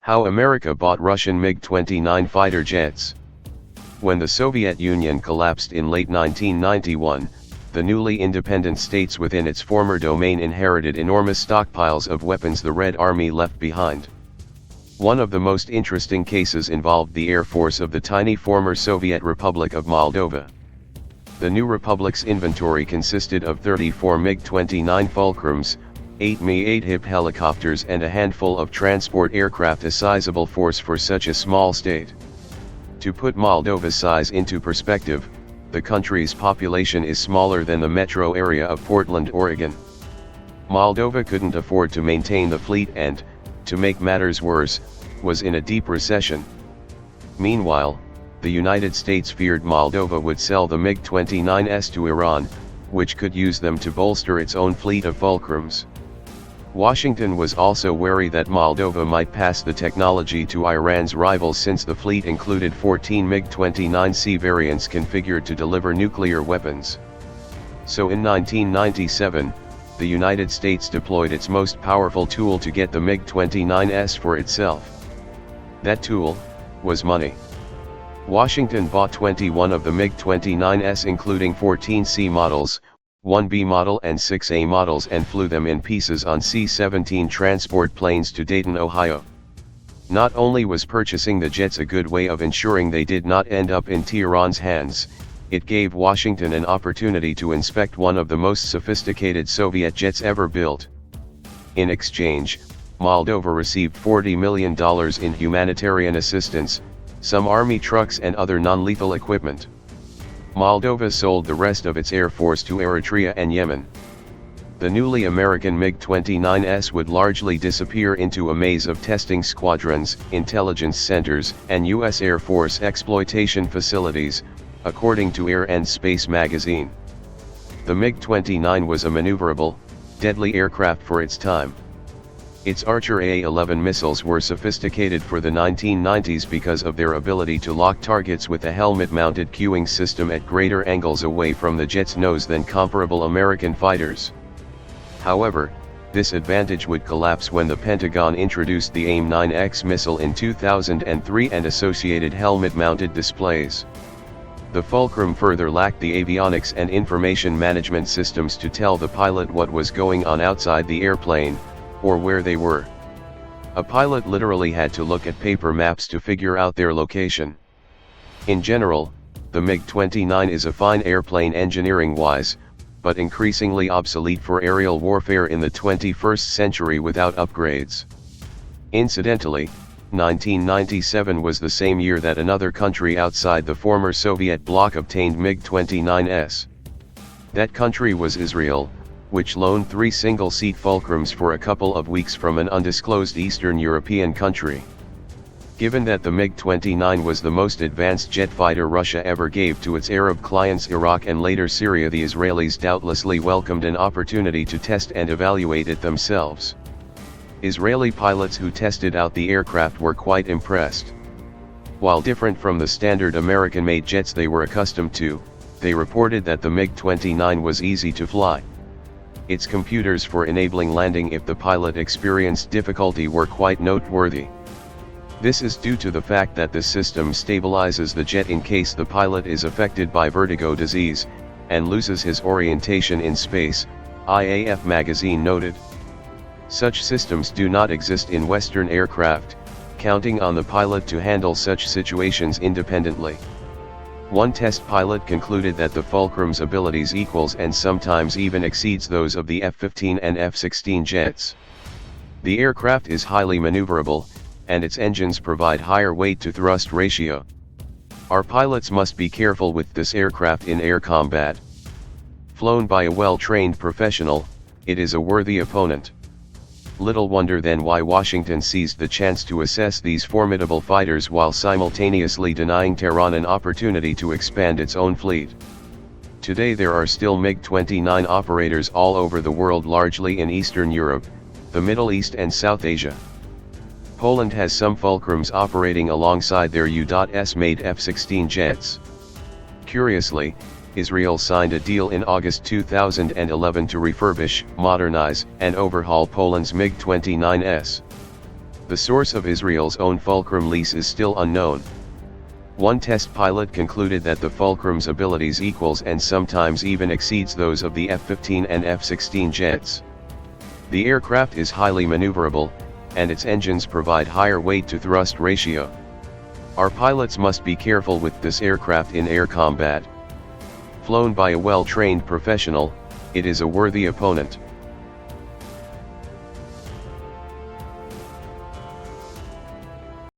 How America bought Russian MiG-29 fighter jets. When the Soviet Union collapsed in late 1991, the newly independent states within its former domain inherited enormous stockpiles of weapons the Red Army left behind. One of the most interesting cases involved the air force of the tiny former Soviet Republic of Moldova. The new republic's inventory consisted of 34 MiG-29 Fulcrums, 8 Mi-8 HIP helicopters and a handful of transport aircraft, a sizable force for such a small state. To put Moldova's size into perspective, the country's population is smaller than the metro area of Portland, Oregon. Moldova couldn't afford to maintain the fleet and, to make matters worse, was in a deep recession. Meanwhile, the United States feared Moldova would sell the MiG-29s to Iran, which could use them to bolster its own fleet of Fulcrums. Washington was also wary that Moldova might pass the technology to Iran's rivals, since the fleet included 14 MiG-29C variants configured to deliver nuclear weapons. So in 1997, the United States deployed its most powerful tool to get the MiG-29S for itself. That tool was money. Washington bought 21 of the MiG-29S, including 14 C models, 1 B model and 6 A models, and flew them in pieces on C-17 transport planes to Dayton, Ohio. Not only was purchasing the jets a good way of ensuring they did not end up in Tehran's hands, it gave Washington an opportunity to inspect one of the most sophisticated Soviet jets ever built. In exchange, Moldova received $40 million in humanitarian assistance, some army trucks and other non-lethal equipment. Moldova sold the rest of its air force to Eritrea and Yemen. The newly American MiG-29S would largely disappear into a maze of testing squadrons, intelligence centers, and U.S. Air Force exploitation facilities, according to Air and Space magazine. The MiG-29 was a maneuverable, deadly aircraft for its time. Its Archer A-11 missiles were sophisticated for the 1990s because of their ability to lock targets with a helmet-mounted cueing system at greater angles away from the jet's nose than comparable American fighters. However, this advantage would collapse when the Pentagon introduced the AIM-9X missile in 2003 and associated helmet-mounted displays. The Fulcrum further lacked the avionics and information management systems to tell the pilot what was going on outside the airplane, or where they were. A pilot literally had to look at paper maps to figure out their location. In general, the MiG-29 is a fine airplane engineering-wise, but increasingly obsolete for aerial warfare in the 21st century without upgrades. Incidentally, 1997 was the same year that another country outside the former Soviet bloc obtained MiG-29s. That country was Israel, which loaned 3 single-seat Fulcrums for a couple of weeks from an undisclosed Eastern European country. Given that the MiG-29 was the most advanced jet fighter Russia ever gave to its Arab clients Iraq and later Syria, the Israelis doubtlessly welcomed an opportunity to test and evaluate it themselves. Israeli pilots who tested out the aircraft were quite impressed. While different from the standard American-made jets they were accustomed to, they reported that the MiG-29 was easy to fly. Its computers for enabling landing if the pilot experienced difficulty were quite noteworthy. This is due to the fact that the system stabilizes the jet in case the pilot is affected by vertigo disease, and loses his orientation in space, IAF magazine noted. Such systems do not exist in Western aircraft, counting on the pilot to handle such situations independently. One test pilot concluded that the Fulcrum's abilities equals and sometimes even exceeds those of the F-15 and F-16 jets. The aircraft is highly maneuverable, and its engines provide higher weight-to-thrust ratio. Our pilots must be careful with this aircraft in air combat. Flown by a well-trained professional, it is a worthy opponent. Little wonder then why Washington seized the chance to assess these formidable fighters while simultaneously denying Tehran an opportunity to expand its own fleet. Today there are still MiG-29 operators all over the world, largely in Eastern Europe, the Middle East and South Asia. Poland has some Fulcrums operating alongside their U.S.-made F-16 jets. Curiously, Israel signed a deal in August 2011 to refurbish, modernize, and overhaul Poland's MiG-29s. The source of Israel's own Fulcrum lease is still unknown. One test pilot concluded that the Fulcrum's abilities equals and sometimes even exceeds those of the F-15 and F-16 jets. The aircraft is highly maneuverable, and its engines provide higher weight-to-thrust ratio. Our pilots must be careful with this aircraft in air combat. Flown by a well-trained professional, it is a worthy opponent.